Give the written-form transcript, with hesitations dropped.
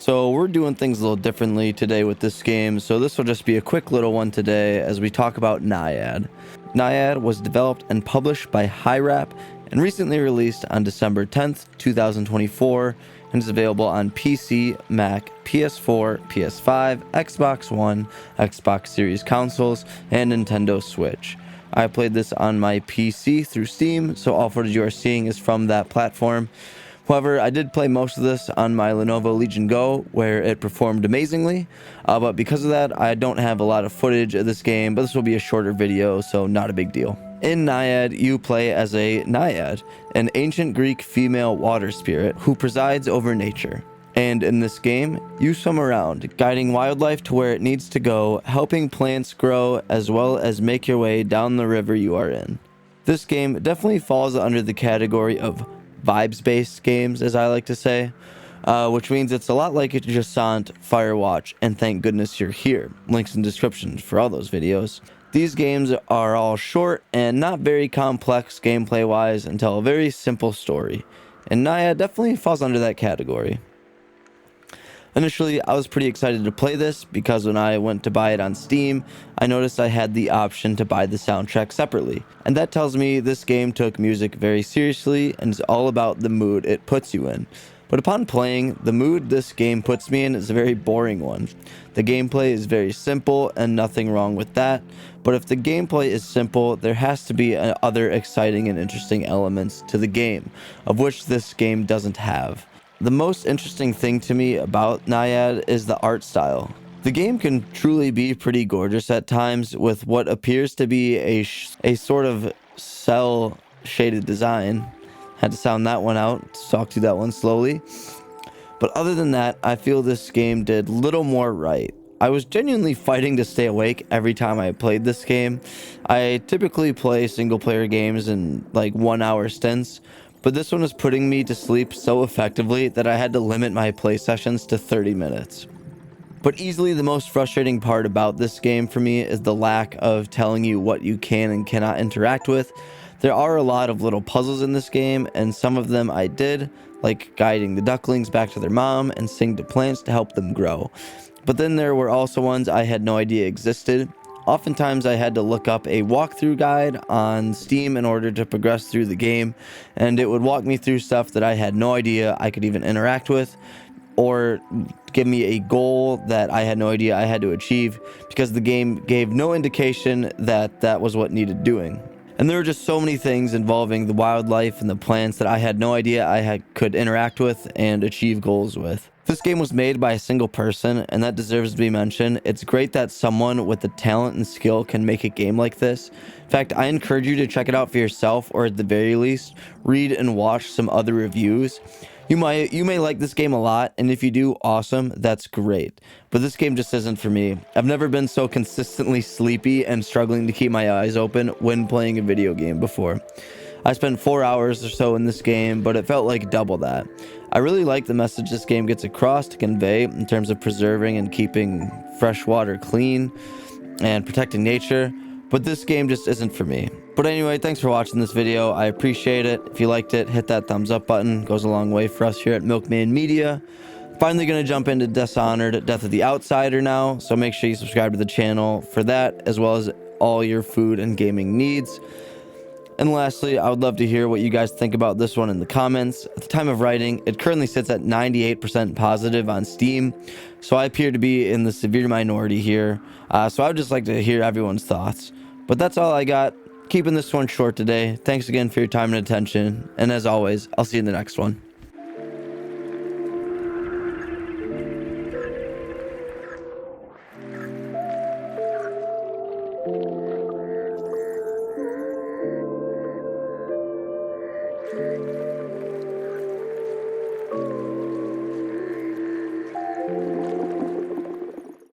So we're doing things a little differently today with this game, so this will just be a quick little one today as we talk about Naiad. Naiad was developed and published by HiRap and recently released on December 10th, 2024, and is available on PC, Mac, PS4, PS5, Xbox One, Xbox Series consoles, and Nintendo Switch. I played this on my PC through Steam, so all footage you are seeing is from that platform. However, I did play most of this on my Lenovo Legion Go, where it performed amazingly, but because of that, I don't have a lot of footage of this game, but this will be a shorter video, so not a big deal. In Naiad, you play as a Naiad, an ancient Greek female water spirit who presides over nature. And in this game, you swim around, guiding wildlife to where it needs to go, helping plants grow, as well as make your way down the river you are in. This game definitely falls under the category of vibes-based games, as I like to say, which means it's a lot like Jasant, Firewatch, and Thank Goodness You're Here. Links in description for all those videos. These games are all short and not very complex gameplay-wise and tell a very simple story, and Naiad definitely falls under that category. Initially, I was pretty excited to play this because when I went to buy it on Steam, I noticed I had the option to buy the soundtrack separately. And that tells me this game took music very seriously and is all about the mood it puts you in. But upon playing, the mood this game puts me in is a very boring one. The gameplay is very simple and nothing wrong with that, but if the gameplay is simple, there has to be other exciting and interesting elements to the game, of which this game doesn't have. The most interesting thing to me about Naiad is the art style. The game can truly be pretty gorgeous at times with what appears to be a sort of cell shaded design. Had to sound that one out, talk through that one slowly. But other than that, I feel this game did little more right. I was genuinely fighting to stay awake every time I played this game. I typically play single player games in like 1 hour stints, but this one was putting me to sleep so effectively that I had to limit my play sessions to 30 minutes. But easily the most frustrating part about this game for me is the lack of telling you what you can and cannot interact with. There are a lot of little puzzles in this game, and some of them I did, like guiding the ducklings back to their mom and sing to plants to help them grow. But then there were also ones I had no idea existed. Oftentimes I had to look up a walkthrough guide on Steam in order to progress through the game, and it would walk me through stuff that I had no idea I could even interact with, or give me a goal that I had no idea I had to achieve because the game gave no indication that that was what needed doing. And there were just so many things involving the wildlife and the plants that I had no idea could interact with and achieve goals with. This game was made by a single person, and that deserves to be mentioned. It's great that someone with the talent and skill can make a game like this. In fact, I encourage you to check it out for yourself, or at the very least, read and watch some other reviews. You may like this game a lot, and if you do, awesome, that's great. But this game just isn't for me. I've never been so consistently sleepy and struggling to keep my eyes open when playing a video game before. I spent 4 hours or so in this game, but it felt like double that. I really like the message this game gets across to convey in terms of preserving and keeping fresh water clean and protecting nature, but this game just isn't for me. But anyway, thanks for watching this video. I appreciate it. If you liked it, hit that thumbs up button. It goes a long way for us here at Milkman Media. Finally going to jump into Dishonored, Death of the Outsider now, so make sure you subscribe to the channel for that, as well as all your food and gaming needs. And lastly, I would love to hear what you guys think about this one in the comments. At the time of writing, it currently sits at 98% positive on Steam, so I appear to be in the severe minority here. So I would just like to hear everyone's thoughts. But that's all I got. Keeping this one short today. Thanks again for your time and attention. And as always, I'll see you in the next one.